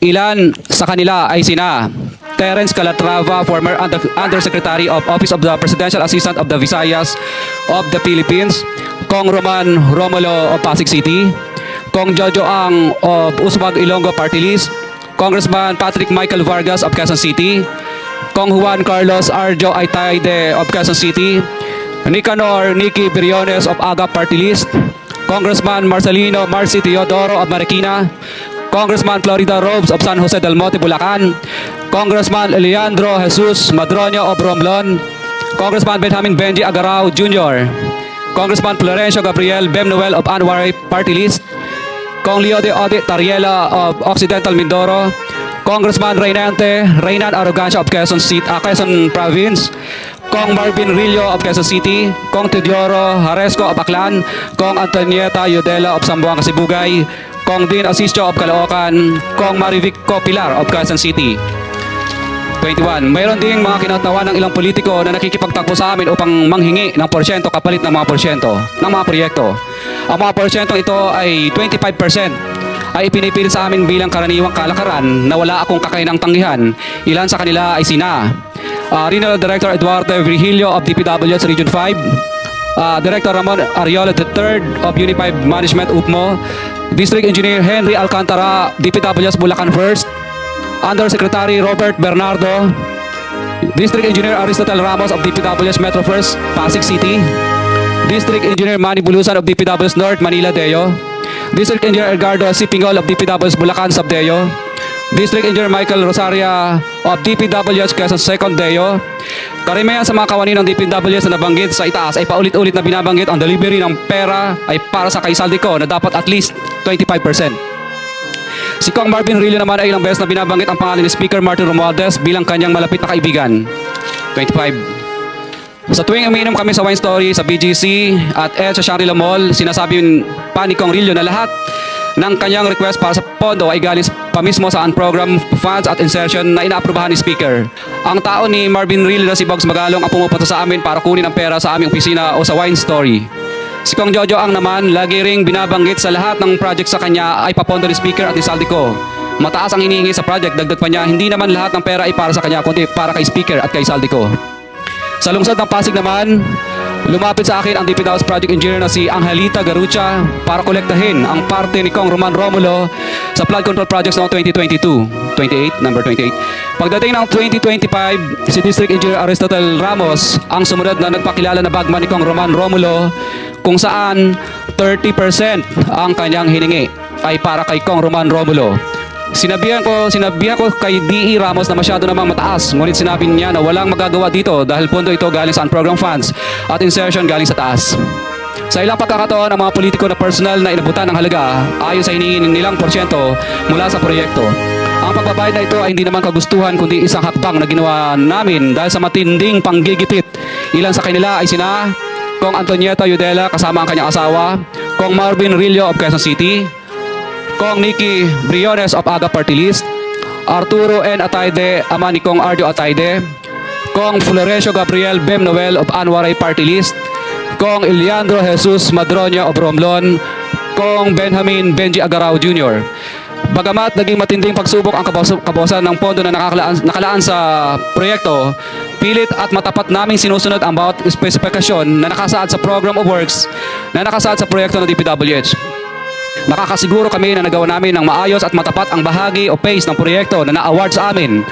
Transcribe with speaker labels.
Speaker 1: Ilan sa kanila ay sina Terence Calatrava, former Undersecretary of Office of the Presidential Assistant of the Visayas of the Philippines, Kong Roman Romulo of Pasig City, Kong Jojo Ang of Usmag Ilonggo Party List, Congressman Patrick Michael Vargas of Quezon City, Kong Juan Carlos Arjo Aitaide of Quezon City, Nicanor Nicky Briones of AGA Party List, Congressman Marcelino Marcy Teodoro of Marikina, Congressman Florida Robes of San Jose del Monte, Bulacan, Congressman Leandro Jesus Madroño of Romblon, Congressman Benjamin Benji Agarao Jr., Congressman Florencio Gabriel Bemnoel of Anwaray Party List, Kong Leo de Ode Tariela of Occidental Mindoro, Congressman Reynan Arrogancia of Quezon Province, Kong Marvin Rillo of Quezon City, Kong Teodoro Haresco of Aklan, Kong Antonieta Yudela of Zamboanga Sibugay, Kong Dean Asisio of Caloocan, Kong Marivic Copilar of Quezon City. 21. Mayroon ding mga kinatawa ng ilang politiko na nakikipagtakbo sa amin upang manghingi ng porsyento kapalit ng mga porsyento ng mga proyekto. Ang mga porsyentong ito ay 25% ay ipinipilit sa amin bilang karaniwang kalakaran na wala akong kakainang tanggihan. Ilan sa kanila ay sina Regional Director Eduardo Virgilio of DPWH Region 5, Director Ramon Ariola III of Unified Management UPMO, District Engineer Henry Alcantara, DPWH Bulacan 1st, Undersecretary Robert Bernardo, District Engineer Aristotle Ramos of DPWH Metro 1st, Pasig City, District Engineer Manny Bulusan of DPWH North, Manila Deo, District Engineer Edgardo Sipingol of DPWH Bulacan Subdeo, District Engineer Michael Rosaria of DPWH Quezon 2nd Deo. Karamihan sa mga kawani ng DPWH na nabanggit sa itaas ay paulit-ulit na binabanggit ang delivery ng pera ay para sa kaisaldico na dapat at least 25%. Si Kong Marvin Rillo naman ay ilang beses na binabanggit ang pangalan ni Speaker Martin Romualdez bilang kanyang malapit na kaibigan. 25. Sa tuwing umiinom kami sa Wine Story, sa BGC at sa Shangri-La Mall, sinasabi pa ni Kong Rillo na lahat ng kanyang request para sa pondo ay galing pa mismo sa unprogrammed funds at insertion na inaaprubahan ni Speaker. Ang tao ni Marvin Rillo na si Bogs Magalong ang pumupunta sa amin para kunin ang pera sa aming opisina o sa Wine Story. Si Kong Jojo Ang naman, lagi ring binabanggit sa lahat ng project sa kanya ay papondo ni Speaker at ni Saldico. Mataas ang hinihingi sa project, dagdag pa niya, hindi naman lahat ng pera ay para sa kanya, kundi para kay Speaker at kay Saldico. Sa lungsod ng Pasig naman, lumapit sa akin ang DPWH Project Engineer na si Angelita Garucha para kolektahin ang parte ni Kong Roman Romulo sa flood control projects noong 2022. Number 28. Pagdating ng 2025, si District Engineer Aristotle Ramos ang sumunod na nagpakilala na bagman ni Kong Roman Romulo kung saan 30% ang kanyang hiningi ay para kay Kong Roman Romulo. Sinabihan ko kay D.E. Ramos na masyado namang mataas, ngunit sinabi niya na walang magagawa dito dahil pondo ito galing sa unprogrammed funds at insertion galing sa taas. Sa ilang pagkakataon, ang mga politiko na personal na inabutan ng halaga ayon sa hinihingin nilang porsyento mula sa proyekto. Ang pagbabayad na ito ay hindi naman kagustuhan kundi isang hakbang na ginawa namin dahil sa matinding panggigipit. Ilan sa kanila ay sina Kong Antonieta Yudela kasama ang kanyang asawa, Kong Marvin Rillo of Quezon City, Kong Nicky Briones of AGA Party List, Arturo N. Ataide, ama ni Kong Arjo Ataide, Kong Florencio Gabriel Bemnoel of Anwaray Party List, Kong Leandro Jesus Madroño of Romblon, Kong Benjamin Benji Agarao Jr. Bagamat naging matinding pagsubok ang kabawasan ng pondo na nakalaan sa proyekto, pilit at matapat naming sinusunod ang bawat spesifikasyon na nakasaad sa Program of Works na nakasaad sa proyekto ng DPWH. Nakakasiguro kami na nagawa namin ng maayos at matapat ang bahagi o phase ng proyekto na na-award sa amin